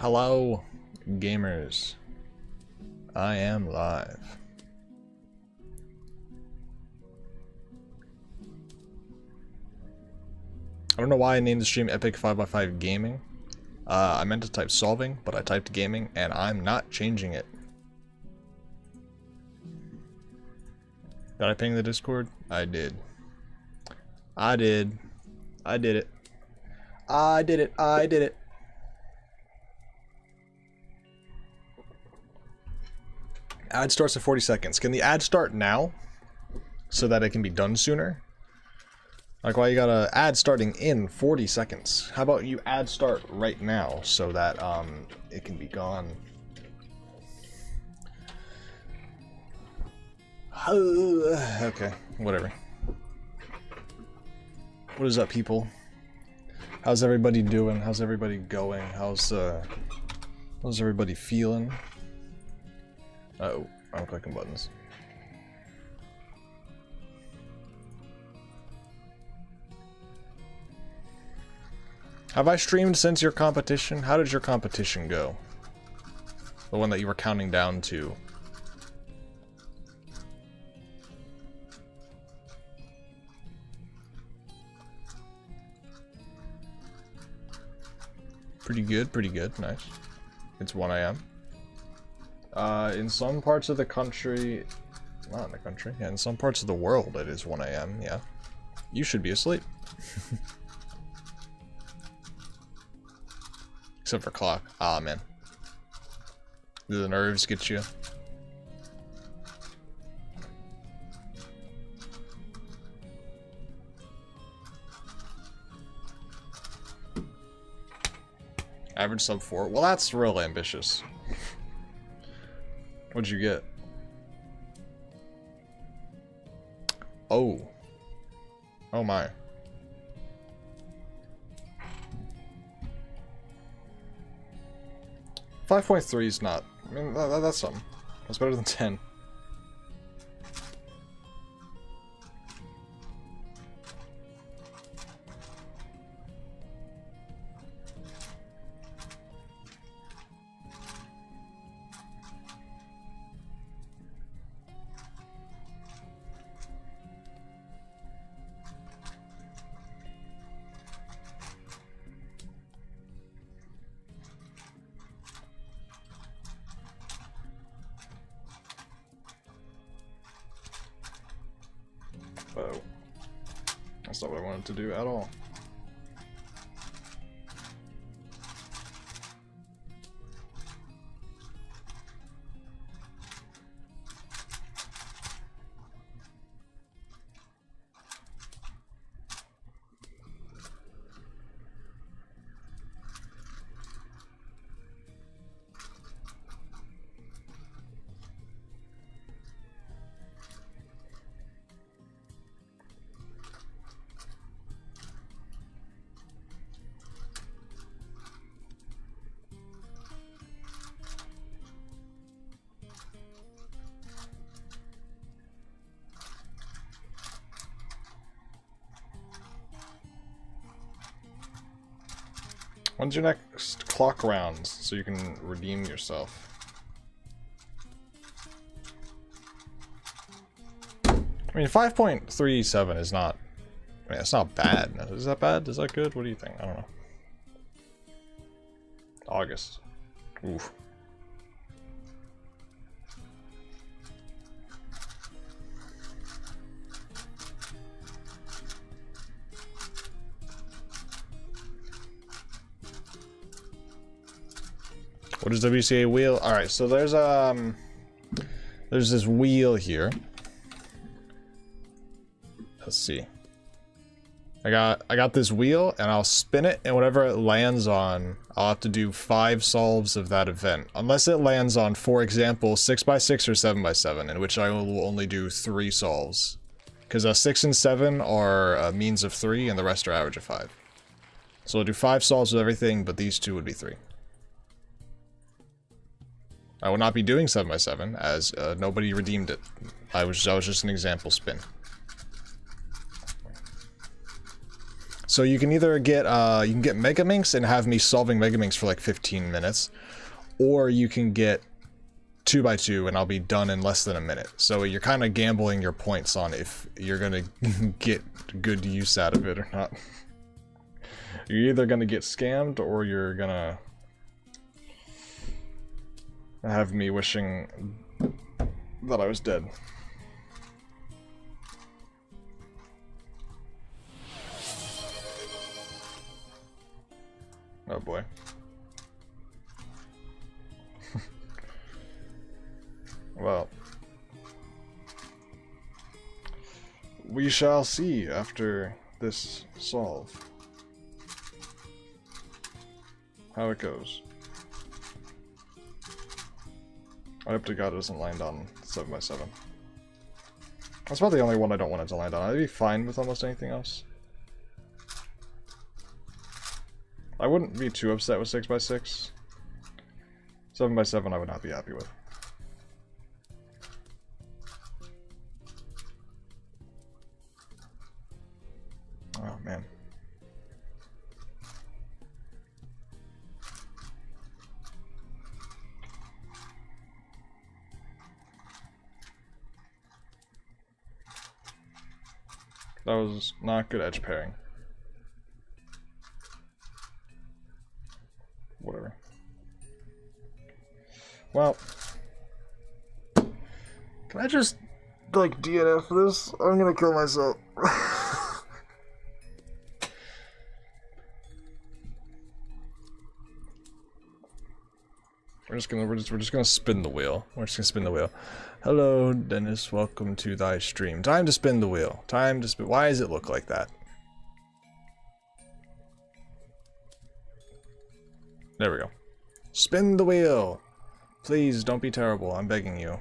Hello, gamers. I am live. I don't know why I named the stream Epic 5x5 Gaming. I meant to type solving, but I typed gaming, and I'm not changing it. Did I ping the Discord? I did. I did. I did it. I did it. I did it. Ad starts in 40 seconds. Can the ad start now so that it can be done sooner? Like, why you got a ad starting in 40 seconds? How about you ad start right now so that it can be gone? Okay, whatever. What is up, people? How's everybody doing? How's everybody going? How's everybody feeling? Uh-oh, I'm clicking buttons. Have I streamed since your competition? How did your competition go? The one that you were counting down to. Pretty good, nice. It's 1 AM. In some parts of the country, not in the country, yeah, in some parts of the world it is 1 AM, yeah. You should be asleep. Except for clock. Ah, man. Do the nerves get you? Average sub 4. Well, that's real ambitious. What'd you get? Oh. Oh my. 5.3 is not. I mean, that's something. That's better than 10. Oh, that's not what I wanted to do at all. When's your next clock rounds so you can redeem yourself? I mean, 5.37 is not... I mean, it's not bad. Is that bad? Is that good? What do you think? I don't know. August. Oof. What is WCA wheel? Alright, so there's this wheel here. Let's see. I got this wheel, and I'll spin it, and whatever it lands on, I'll have to do 5 solves of that event. Unless it lands on, for example, 6x6 or 7x7, in which I will only do 3 solves. Because 6 and 7 are means of 3, and the rest are average of 5. So I'll do 5 solves with everything, but these 2 would be 3. I will not be doing 7x7, as nobody redeemed it. That was just an example spin. So you can either get Megaminx and have me solving Megaminx for like 15 minutes, or you can get 2x2 and I'll be done in less than a minute. So you're kind of gambling your points on if you're gonna get good use out of it or not. You're either gonna get scammed or you're gonna have me wishing that I was dead. Oh boy. Well, we shall see after this solve how it goes. I hope to God it doesn't land on 7x7. That's about the only one I don't want it to land on. I'd be fine with almost anything else. I wouldn't be too upset with 6x6. 7x7 I would not be happy with. Oh man. That was not good edge pairing. Whatever. Well, can I just like DNF this? I'm gonna kill myself. We're just gonna spin the wheel. We're just gonna spin the wheel. Hello, Dennis. Welcome to thy stream. Time to spin the wheel. Time to spin. Why does it look like that? There we go. Spin the wheel. Please don't be terrible. I'm begging you.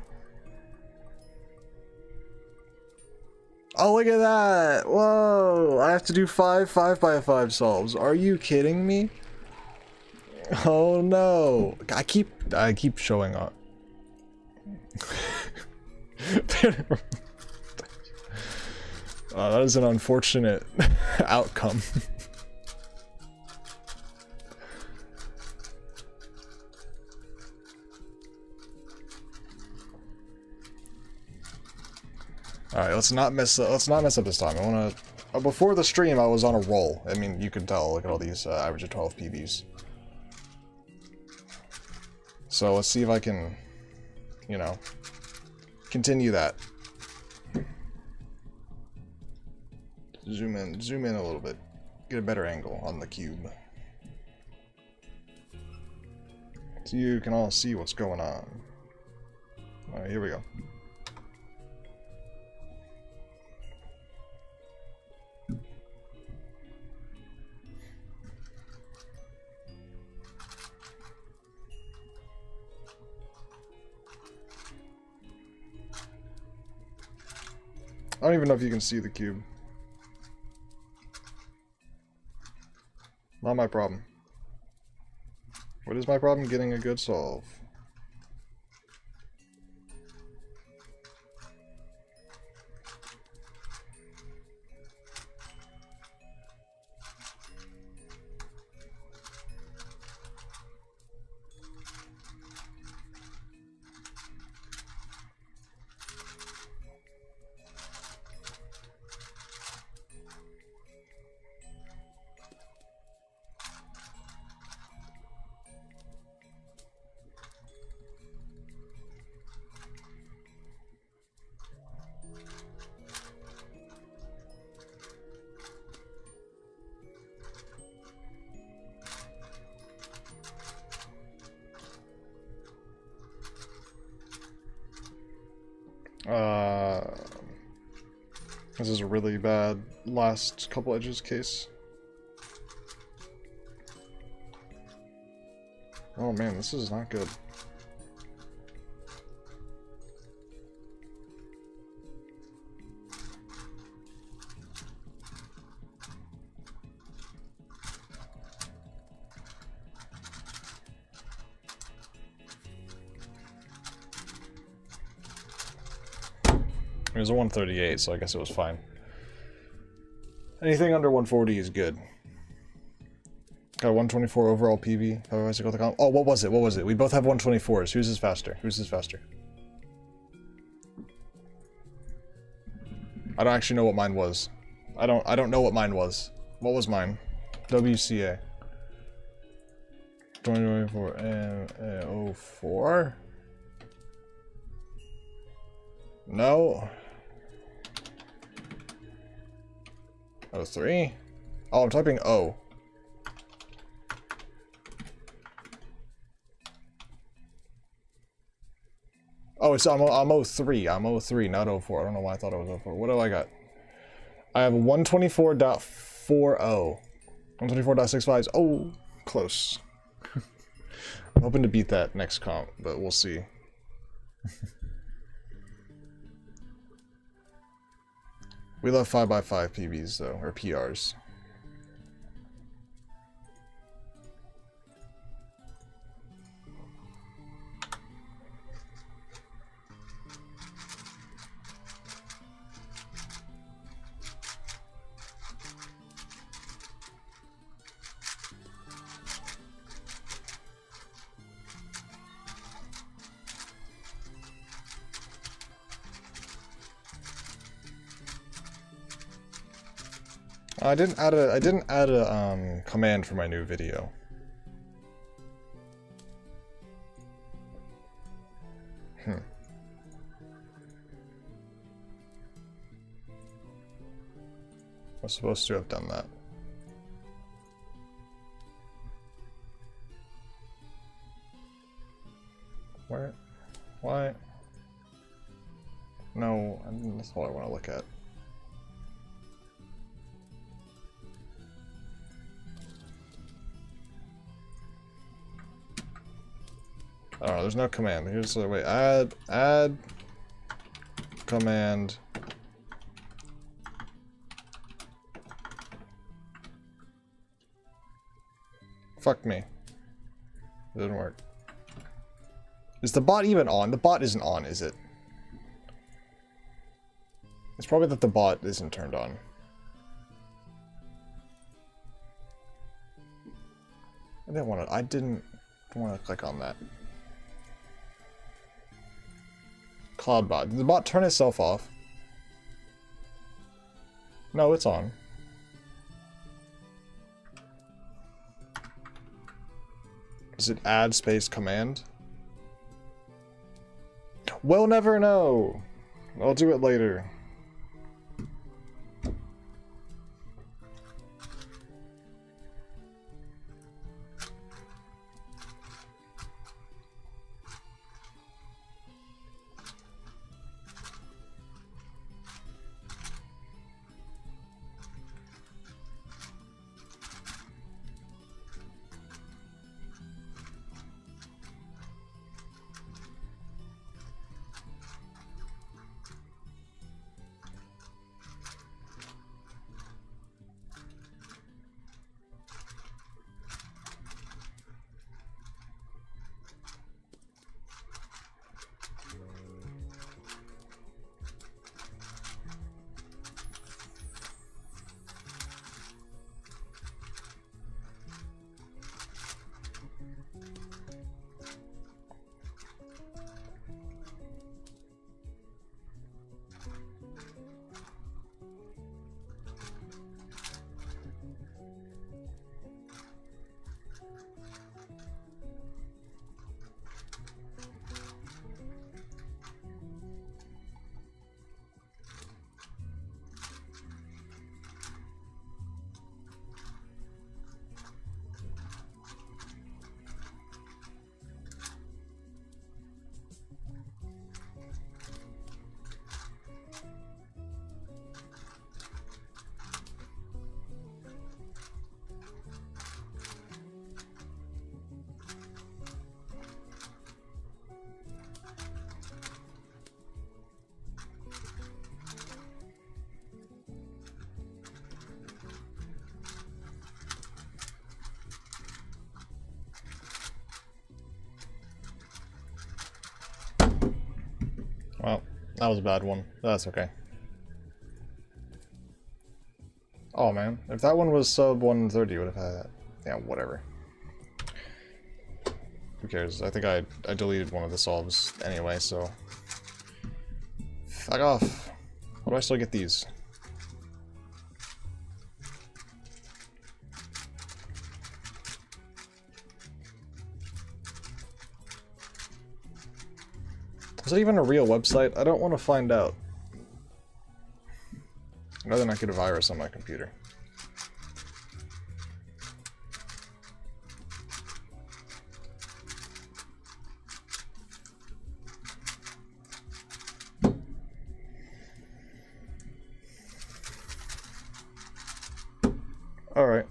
Oh, look at that! Whoa! I have to do 5x5 solves. Are you kidding me? Oh no! I keep showing up. That is an unfortunate outcome. All right, let's not mess up this time. I want to. Before the stream, I was on a roll. I mean, you can tell. Look at all these average of 12 PBs. So let's see if I can, you know, continue that. Zoom in a little bit. Get a better angle on the cube. So you can all see what's going on. Alright, here we go. I don't even know if you can see the cube. Not my problem. What is my problem? Getting a good solve. This is a really bad last couple edges case. Oh man, this is not good. It was a 138, so I guess it was fine. Anything under 140 is good. Got 124 overall PV. Otherwise, I got the comp. Oh, what was it? What was it? We both have 124s. Whose is faster? Whose is faster? I don't actually know what mine was. I don't know what mine was. What was mine? WCA. 2024 and 04. No. 03. Oh, I'm typing O. Oh, it's I'm 03. I'm 03, not 04. I don't know why I thought it was 04. What do I got? I have 124.40. 124.65. Oh, close. I'm hoping to beat that next comp, but we'll see. We love 5x5 PBs though, or PRs. I didn't add a command for my new video. I was supposed to have done that. Where? Why? No, that's all I want to look at. Oh, there's no command. Here's the way. Add command. Fuck me. It didn't work. Is the bot even on? The bot isn't on, is it? It's probably that the bot isn't turned on. I didn't want to click on that. Cloudbot. Did the bot turn itself off? No, it's on. Is it add space command? We'll never know. I'll do it later. Well, that was a bad one. That's okay. Oh man, if that one was sub 130, would have had that. Yeah, whatever. Who cares? I think I deleted one of the solves anyway, so... Fuck off. How do I still get these? Is that even a real website? I don't want to find out. I'd rather not get a virus on my computer. Alright.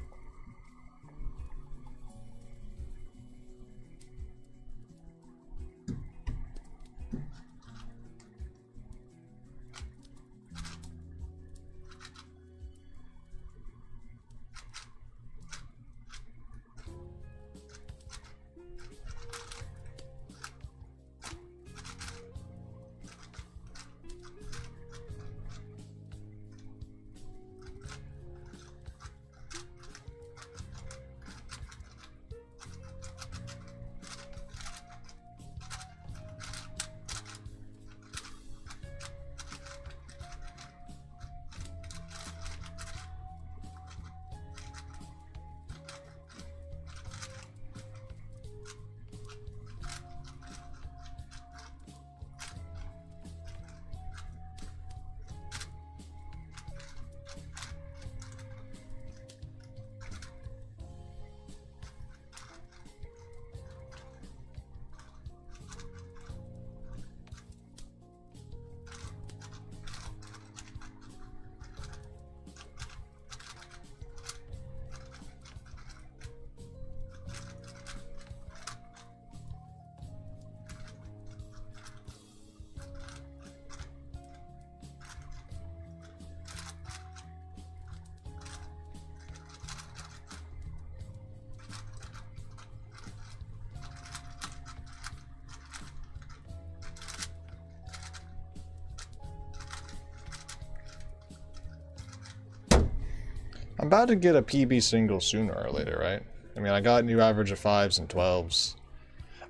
I'm about to get a PB single sooner or later, right? I mean, I got new average of 5s and 12s.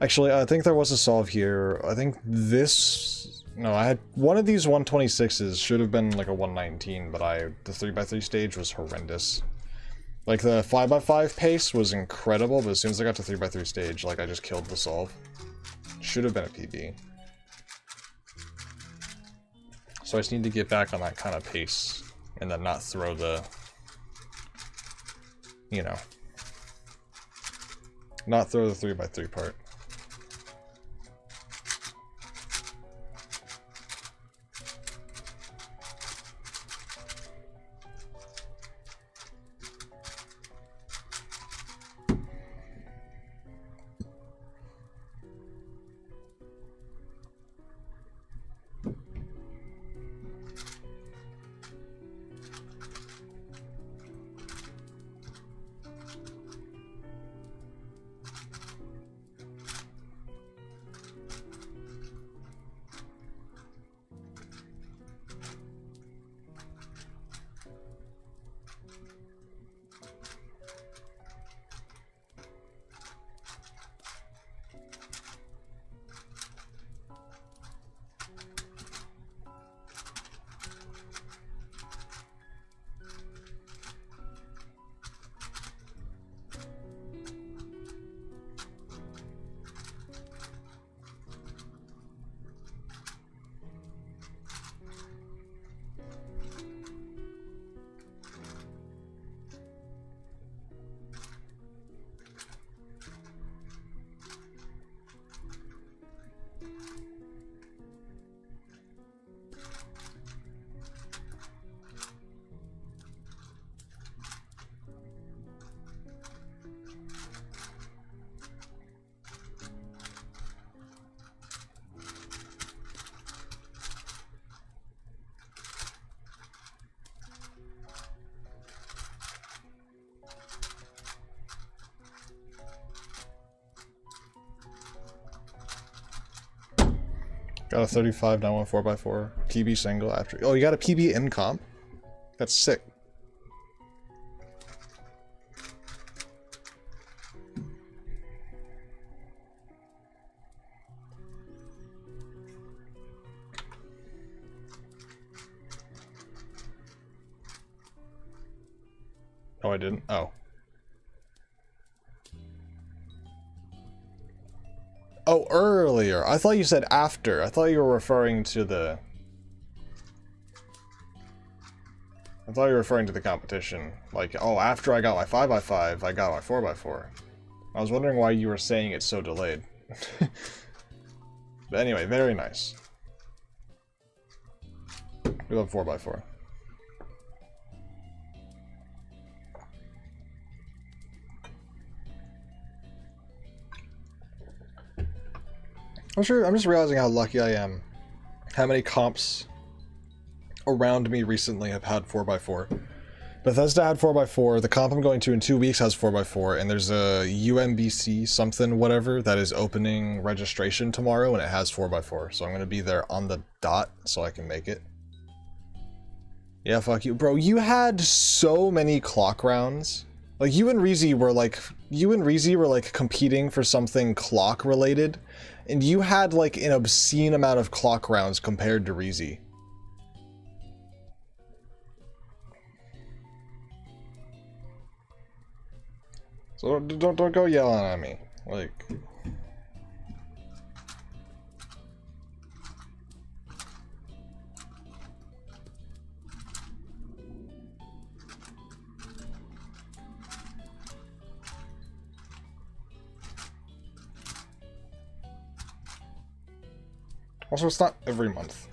Actually, I think there was a solve here. I think this... No, I had... One of these 126s should have been like a 119, but the 3x3 stage was horrendous. Like, the 5x5 pace was incredible, but as soon as I got to 3x3 stage, like, I just killed the solve. Should have been a PB. So I just need to get back on that kind of pace, and then not throw the... You know, not throw the 3x3 part. Got a 35, now 4x4. PB single after. Oh, you got a PB in comp? That's sick. Oh, I didn't? Oh. Oh, earlier. I thought you said after. I thought you were referring to the... I thought you were referring to the competition. Like, oh, after I got my 5x5, I got my 4x4. I was wondering why you were saying it's so delayed. But anyway, very nice. We love 4x4. I'm just realizing how lucky I am. How many comps around me recently have had 4x4. Bethesda had 4x4, the comp I'm going to in 2 weeks has 4x4, and there's a UMBC something whatever that is opening registration tomorrow and it has 4x4, so I'm going to be there on the dot so I can make it. Yeah, fuck you. Bro, you had so many clock rounds. Like, you and Reezy were like competing for something clock related, and you had like an obscene amount of clock rounds compared to Reezy. So don't go yelling at me. Like, also, it's not every month.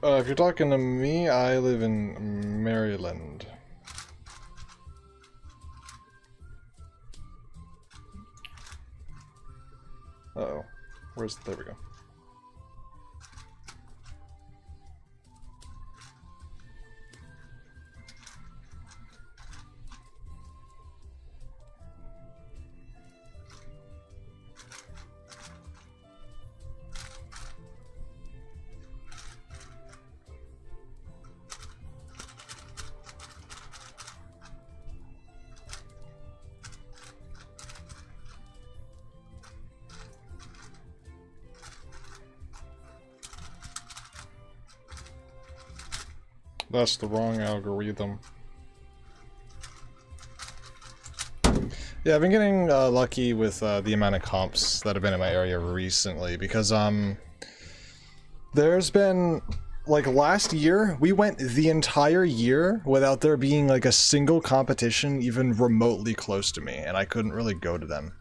If you're talking to me, I live in Maryland. Uh-oh. There we go. That's the wrong algorithm. Yeah, I've been getting lucky with the amount of comps that have been in my area recently because there's been, like, last year we went the entire year without there being like a single competition even remotely close to me, and I couldn't really go to them.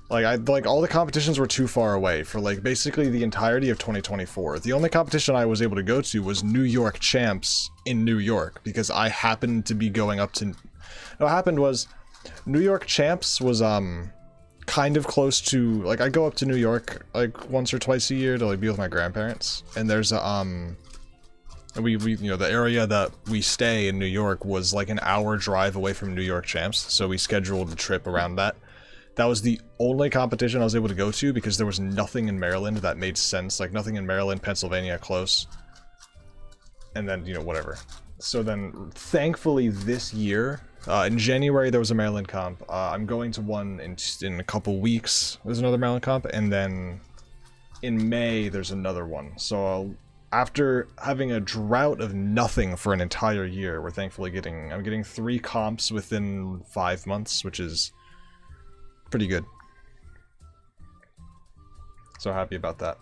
Like all the competitions were too far away for like basically the entirety of 2024. The only competition I was able to go to was New York Champs in New York because I happened to be going up to... What happened was New York Champs was kind of close to, like, I go up to New York like once or twice a year to like be with my grandparents, and there's a we you know, the area that we stay in New York was like an hour drive away from New York Champs, so we scheduled a trip around that. That was the only competition I was able to go to because there was nothing in Maryland that made sense. Like, nothing in Maryland, Pennsylvania close. And then, you know, whatever. So then, thankfully this year, in January there was a Maryland comp. I'm going to one in a couple weeks. There's another Maryland comp. And then in May there's another one. So after having a drought of nothing for an entire year, we're thankfully I'm getting 3 comps within 5 months, which is pretty good. So happy about that.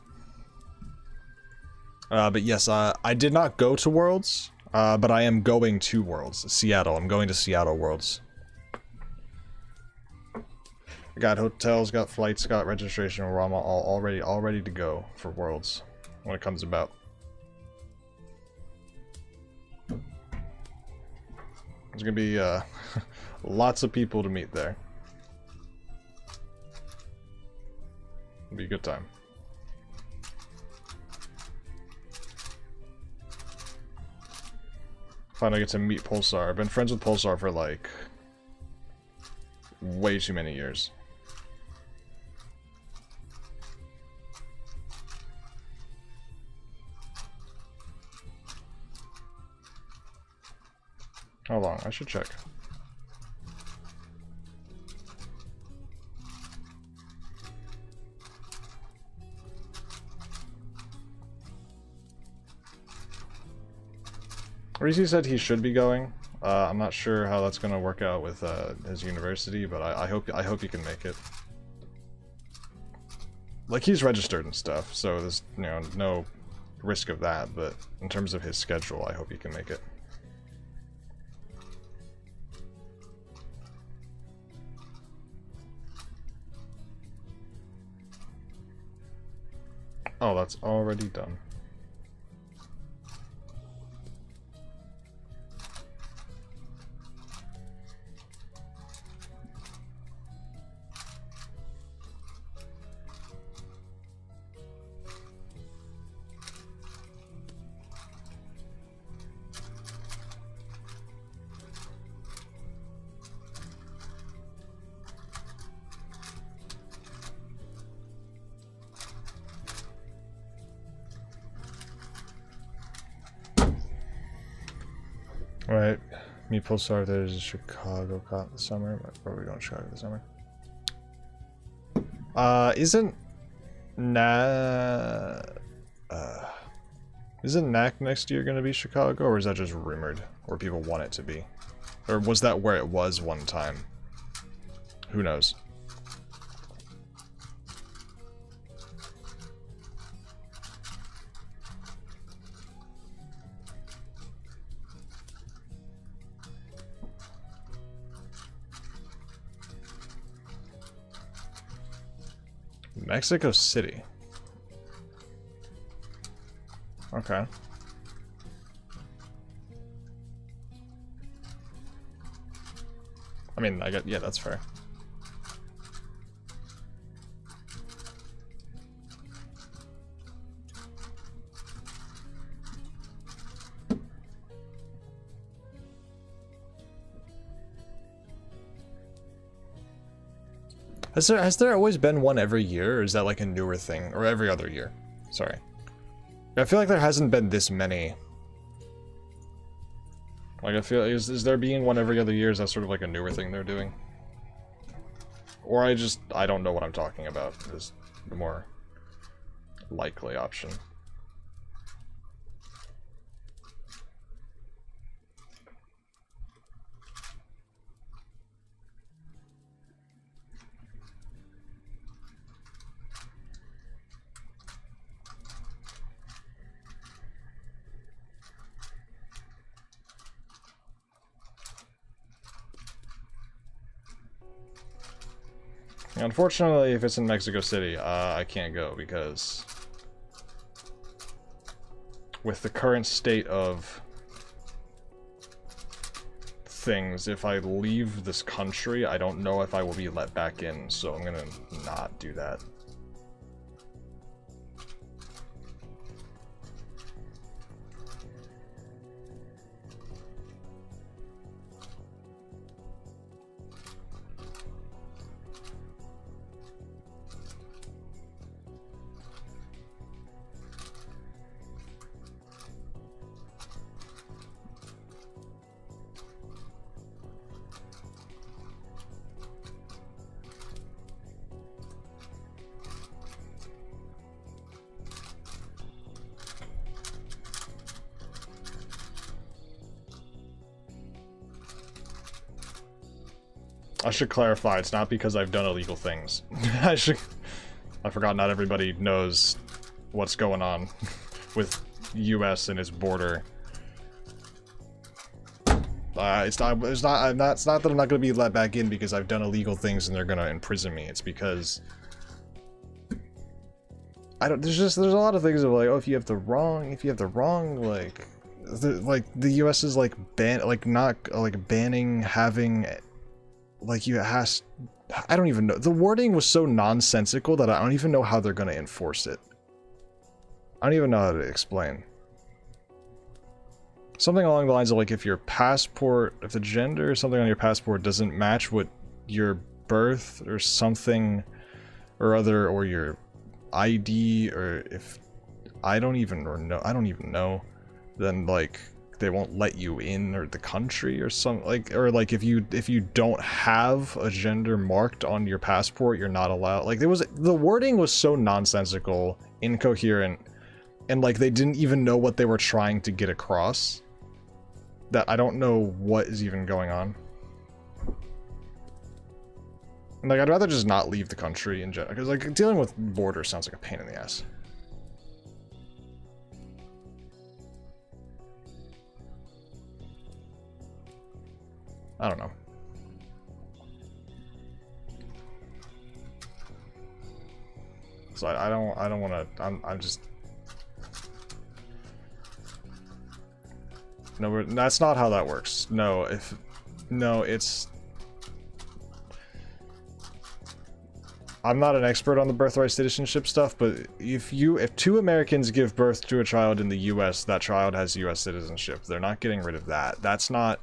But yes, I did not go to Worlds, but I am going to Worlds. Seattle. I'm going to Seattle Worlds. I got hotels, got flights, got registration. We're all ready to go for Worlds when it comes about. There's gonna be lots of people to meet there. It'll be a good time. Finally get to meet Pulsar. I've been friends with Pulsar for like way too many years. How long? I should check. Reese said he should be going. I'm not sure how that's gonna work out with his university, but I hope he can make it. Like, he's registered and stuff, so there's, you know, no risk of that, but in terms of his schedule, I hope he can make it. Oh, that's already done. Right, me Pulsar, there's a Chicago cop this summer. Where are we going to Chicago this summer? Isn't NAC next year going to be Chicago, or is that just rumored, or people want it to be? Or was that where it was one time? Who knows? Mexico City. Okay. I mean, yeah, that's fair. Has there always been one every year, or is that like a newer thing? Or every other year? Sorry. I feel like there hasn't been this many. Like, I feel, is there being one every other year? Is that sort of like a newer thing they're doing? Or I don't know what I'm talking about, is the more likely option. Unfortunately, if it's in Mexico City, I can't go because with the current state of things, if I leave this country, I don't know if I will be let back in, so I'm gonna not do that. I should clarify, it's not because I've done illegal things. I forgot not everybody knows what's going on with US and its border. It's not that I'm not going to be let back in because I've done illegal things and they're going to imprison me. It's because there's a lot of things of like, oh, if you have the wrong, like the US is like banning having, like, I don't even know. The wording was so nonsensical that I don't even know how they're going to enforce it. I don't even know how to explain. Something along the lines of like if your passport, if the gender or something on your passport doesn't match what your birth or something or other, or your ID, or if I don't even know, then like they won't let you in or the country or some like, or like if you don't have a gender marked on your passport, you're not allowed. Like the wording was so nonsensical, incoherent, and like they didn't even know what they were trying to get across, that I don't know what is even going on. And like I'd rather just not leave the country in general, because like dealing with borders sounds like a pain in the ass. I don't know. So I don't want to. I'm just. No, that's not how that works. No, it's. I'm not an expert on the birthright citizenship stuff, but if two Americans give birth to a child in the U.S., that child has U.S. citizenship. They're not getting rid of that. That's not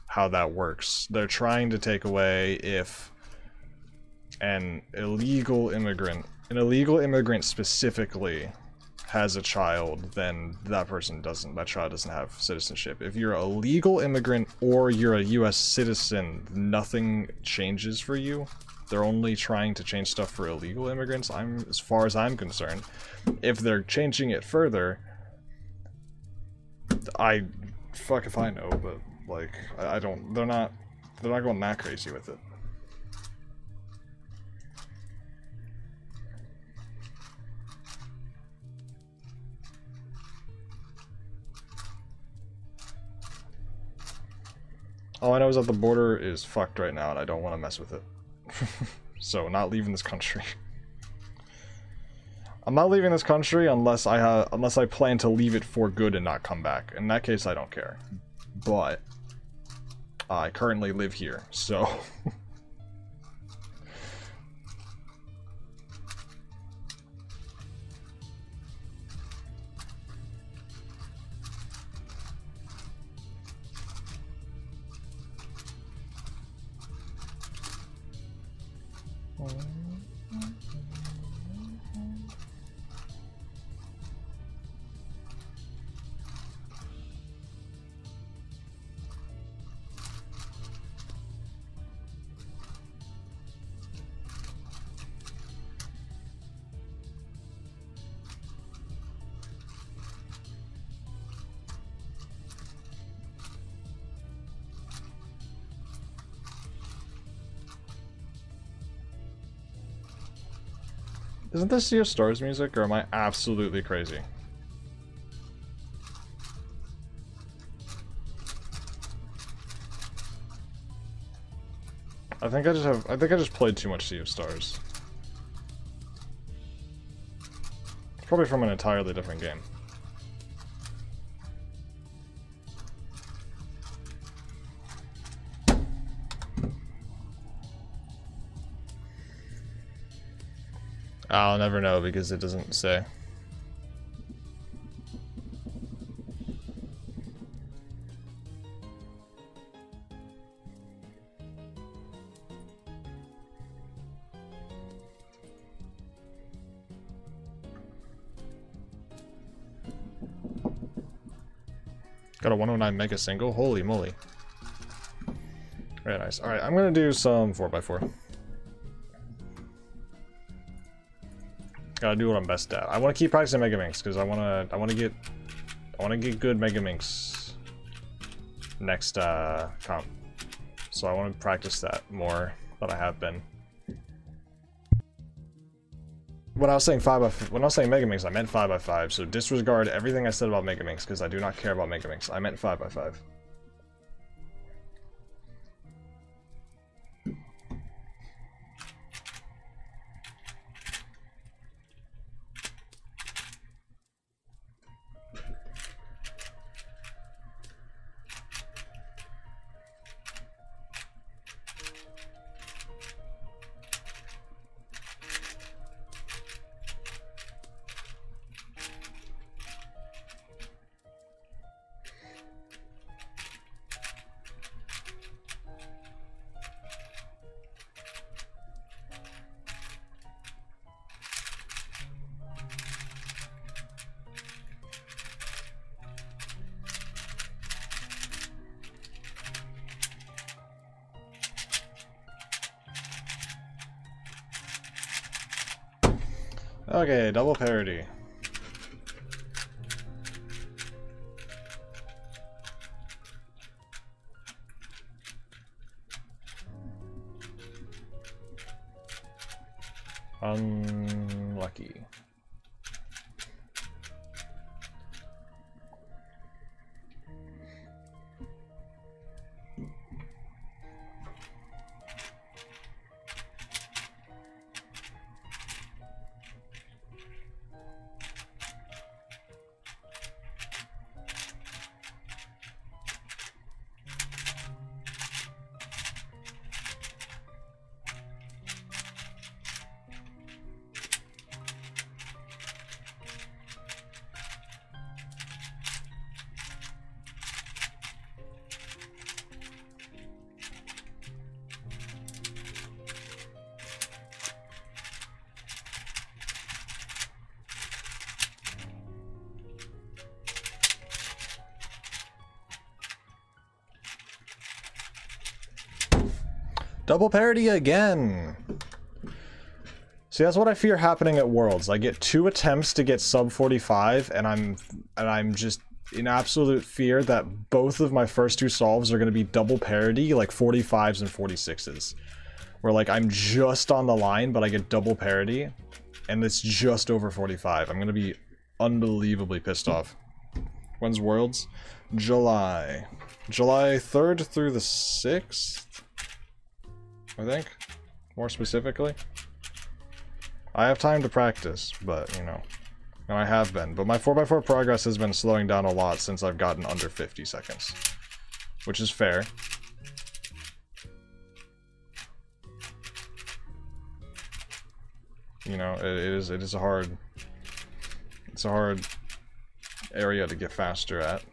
how that works. They're trying to take away if an illegal immigrant specifically has a child, then that child doesn't have citizenship. If you're a legal immigrant or you're a US citizen, nothing changes for you. They're only trying to change stuff for illegal immigrants, as far as I'm concerned. If they're changing it further, fuck if I know, but like I don't, they're not going that crazy with it. All I know is that the border is fucked right now and I don't want to mess with it. So, not leaving this country. I'm not leaving this country unless I plan to leave it for good and not come back. In that case, I don't care. But I currently live here, so Isn't this Sea of Stars music, or am I absolutely crazy? I think I just played too much Sea of Stars. It's probably from an entirely different game. I'll never know because it doesn't say. Got a 109 mega single? Holy moly. Very nice. Alright, I'm gonna do some 4x4. Gotta do what I'm best at. I want to keep practicing Mega Minx because I want to get good Mega Minx next comp. So I want to practice that more than I have been. When I was saying Mega Minx, I meant 5x5. So disregard everything I said about Mega Minx because I do not care about Mega Minx. I meant 5x5. Okay, double parity. Unlucky. Double parity again. See, that's what I fear happening at Worlds. I get 2 attempts to get sub 45, and I'm just in absolute fear that both of my first 2 solves are going to be double parity, like 45s and 46s. Where like I'm just on the line, but I get double parity, and it's just over 45. I'm going to be unbelievably pissed off. When's Worlds? July 3rd through the 6th? I think, more specifically. I have time to practice, but, you know, and I have been. But my 4x4 progress has been slowing down a lot since I've gotten under 50 seconds, which is fair. You know, it is a hard area to get faster at.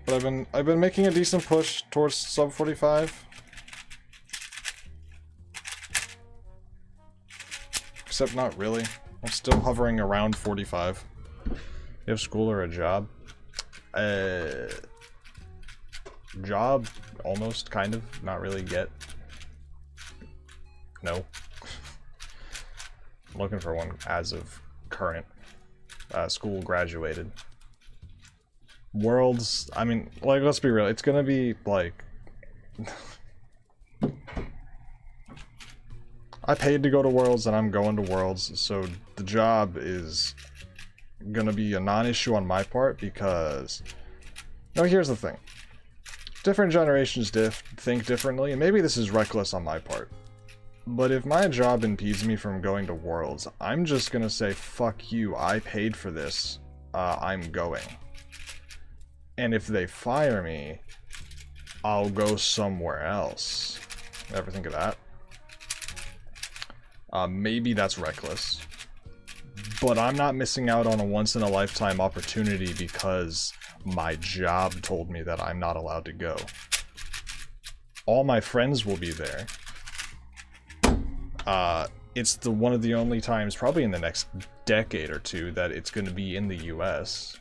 But I've been making a decent push towards sub 45. Except not really. I'm still hovering around 45. You have school or a job? Job, almost, kind of, not really yet. No. I'm looking for one as of current. School graduated. Worlds, I mean, like, let's be real, it's gonna be, like... I paid to go to Worlds, and I'm going to Worlds, so the job is gonna be a non-issue on my part, because... No, here's the thing. Different generations think differently, and maybe this is reckless on my part. But if my job impedes me from going to Worlds, I'm just gonna say, fuck you, I paid for this, I'm going. And if they fire me, I'll go somewhere else. Ever think of that? Maybe that's reckless. But I'm not missing out on a once-in-a-lifetime opportunity because my job told me that I'm not allowed to go. All my friends will be there. It's one of the only times, probably in the next decade or two, that it's going to be in the US.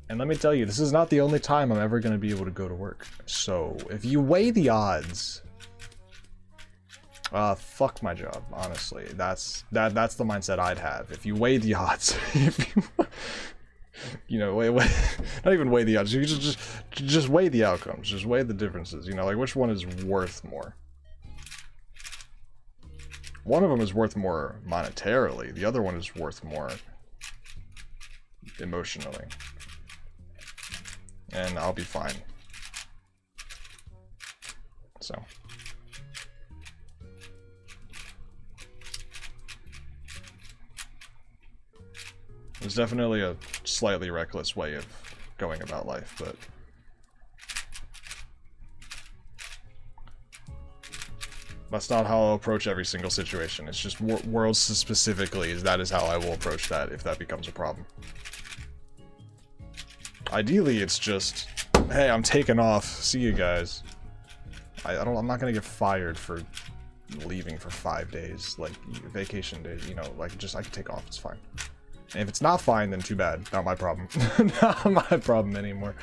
And let me tell you, this is not the only time I'm ever going to be able to go to work. So, if you weigh the odds... fuck my job, honestly. That's the mindset I'd have. If you weigh the odds... if you know, not even weigh the odds. You just weigh the outcomes. Just weigh the differences. You know, like, which one is worth more? One of them is worth more monetarily. The other one is worth more emotionally. And I'll be fine. So. It's definitely a slightly reckless way of going about life, but... That's not how I'll approach every single situation. It's just Worlds specifically, that is how I will approach that if that becomes a problem. Ideally, it's just, hey, I'm taking off. See you guys. I'm not gonna get fired for leaving for 5 days, like vacation days. You know, like just I can take off. It's fine. And if it's not fine, then too bad. Not my problem. Not my problem anymore.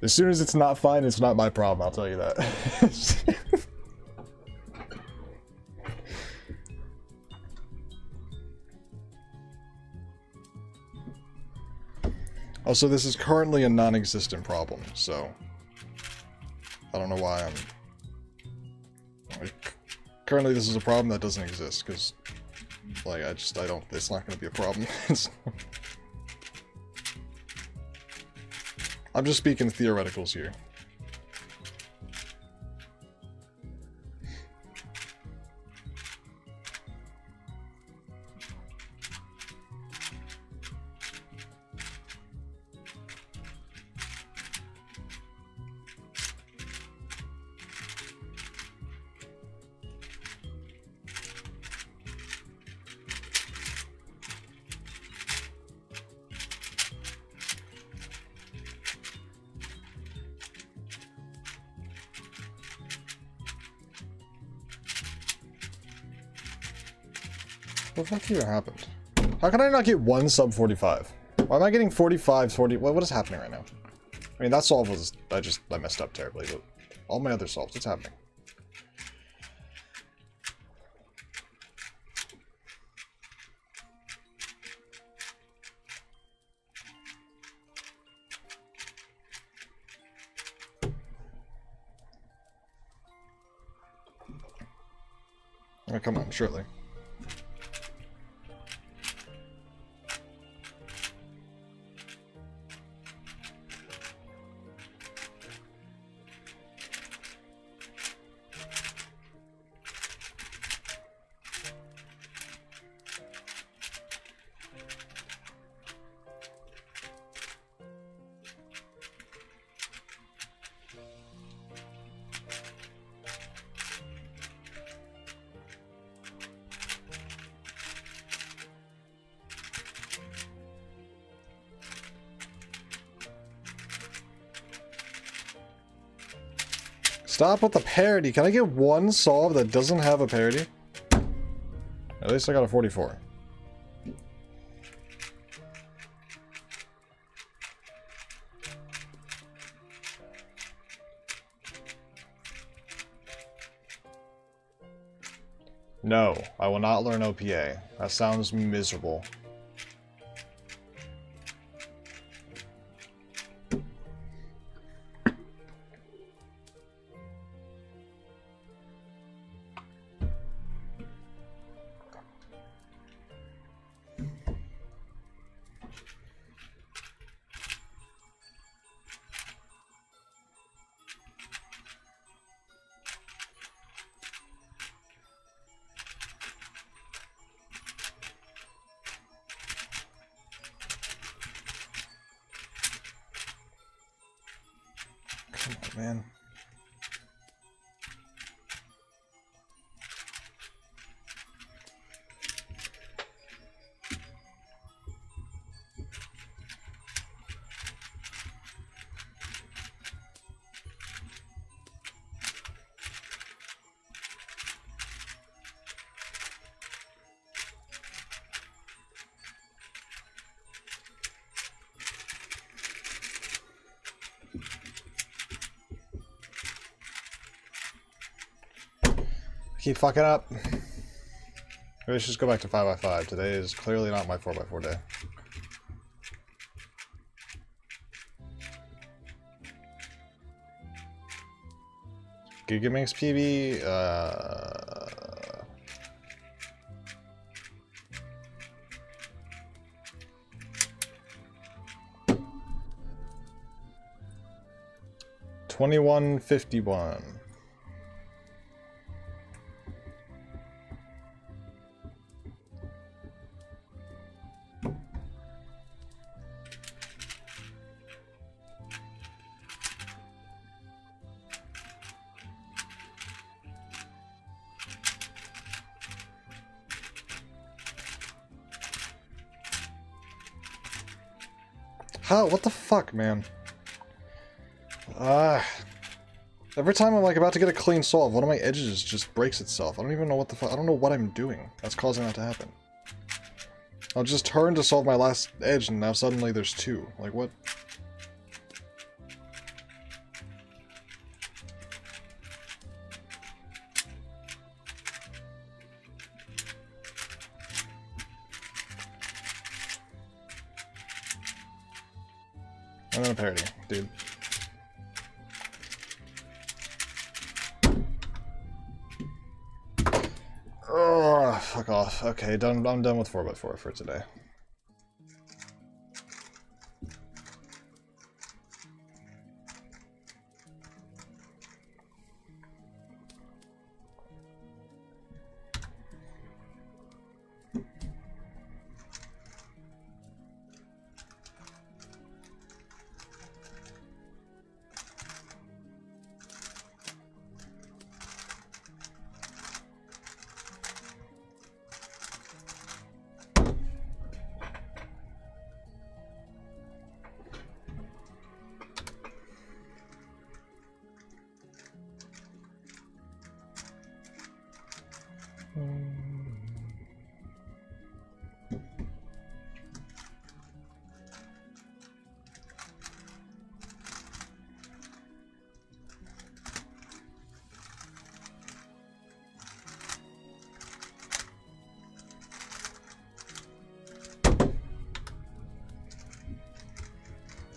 As soon as it's not fine, it's not my problem, I'll tell you that. Also, this is currently a non-existent problem, so I don't know why I'm... Like, currently this is a problem that doesn't exist, because, like, I don't, it's not going to be a problem. I'm just speaking theoreticals here. What the fuck even happened? How can I not get one sub 45? Why am I getting 45, 40? What is happening right now? I mean, that solve was... I messed up terribly, but all my other solves, what's happening? Oh, come on, surely. Stop with the parity. Can I get one solve that doesn't have a parity? At least I got a 44. No, I will not learn OPA. That sounds miserable. Man. Keep fucking up. Maybe I should just go back to 5x5. Today is clearly not my 4x4 day. Gigaminx PB, 2151. How? What the fuck, man? Every time I'm like about to get a clean solve, one of my edges just breaks itself. I don't even know what the fuck. I don't know what I'm doing that's causing that to happen. I'll just turn to solve my last edge, and now suddenly there's two. Like, what? I'm gonna parody, dude. Oh, fuck off. Okay, done. I'm done with 4x4 for today.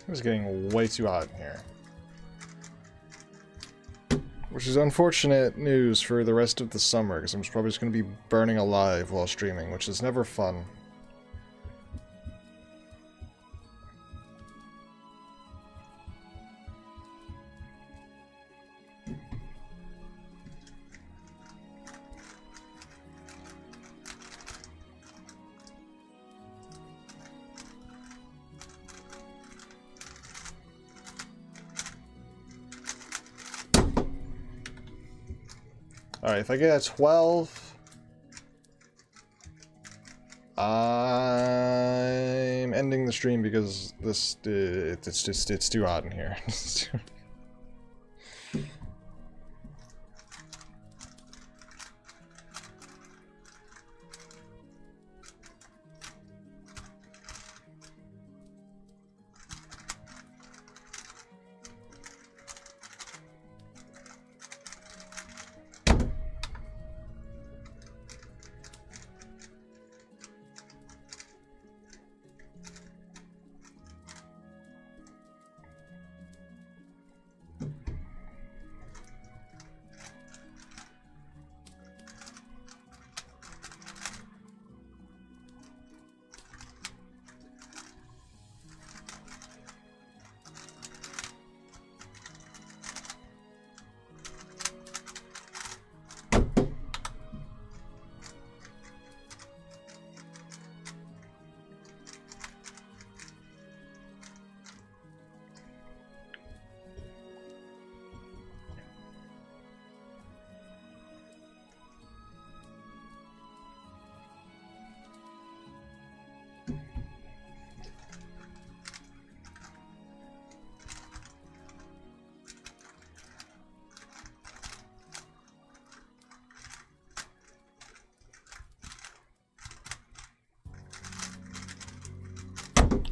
It's getting way too hot in here. Which is unfortunate news for the rest of the summer, because I'm probably just going to be burning alive while streaming, which is never fun. Alright, if I get a 12, I'm ending the stream because this it's too hot in here.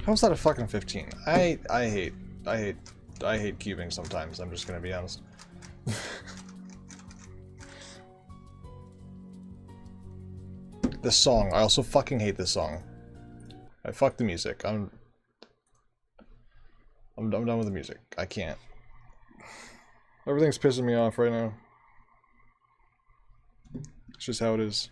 How's that a fucking 15? I hate cubing sometimes, I'm just gonna be honest. This song, I also fucking hate this song. Fuck the music. I'm done with the music. I can't. Everything's pissing me off right now. It's just how it is.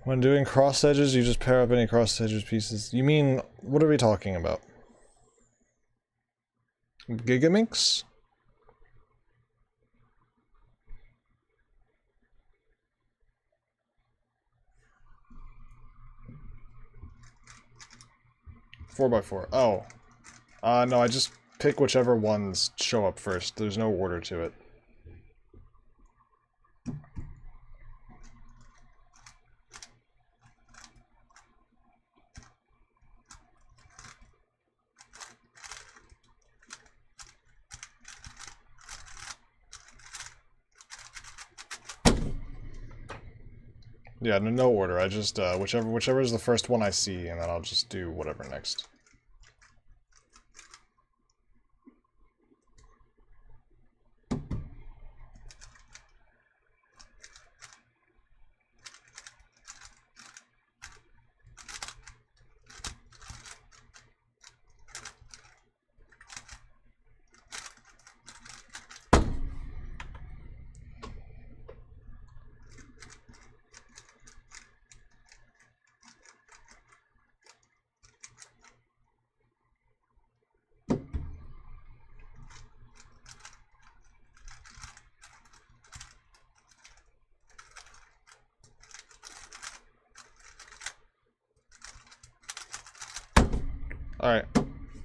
When doing cross edges, you just pair up any cross edges pieces. You mean, what are we talking about? Gigaminx? Four by four. Oh. No, I just pick whichever ones show up first. There's no order to it. Yeah, no order. I just whichever is the first one I see, and then I'll just do whatever next. Alright,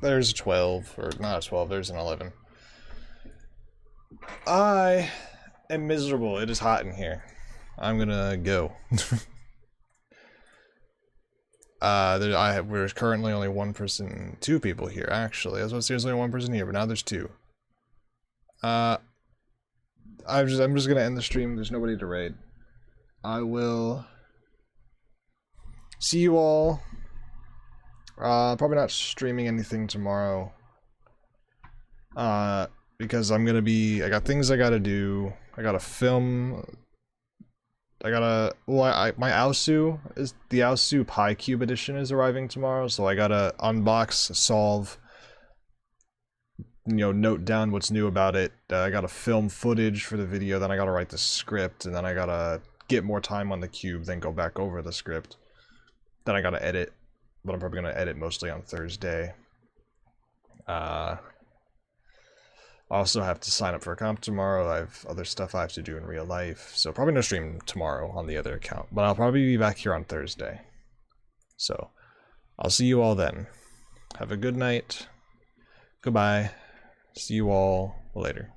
there's a 12, or not a 12, there's an 11. I am miserable. It is hot in here. I'm gonna go. We're currently only two people here, actually. I was about to say there's only one person here, but now there's two. I'm just gonna end the stream. There's nobody to raid. I will see you all. Probably not streaming anything tomorrow. Because I got things I gotta do. I gotta film. My Aosu the Aosu PyCube edition is arriving tomorrow, so I gotta unbox, solve, note down what's new about it. I gotta film footage for the video, then I gotta write the script, and then I gotta get more time on the cube, then go back over the script. Then I gotta edit, but I'm probably gonna edit mostly on Thursday. I also have to sign up for a comp tomorrow. I have other stuff I have to do in real life, so probably no stream tomorrow on the other account, but I'll probably be back here on Thursday. So, I'll see you all then. Have a good night. Goodbye. See you all later.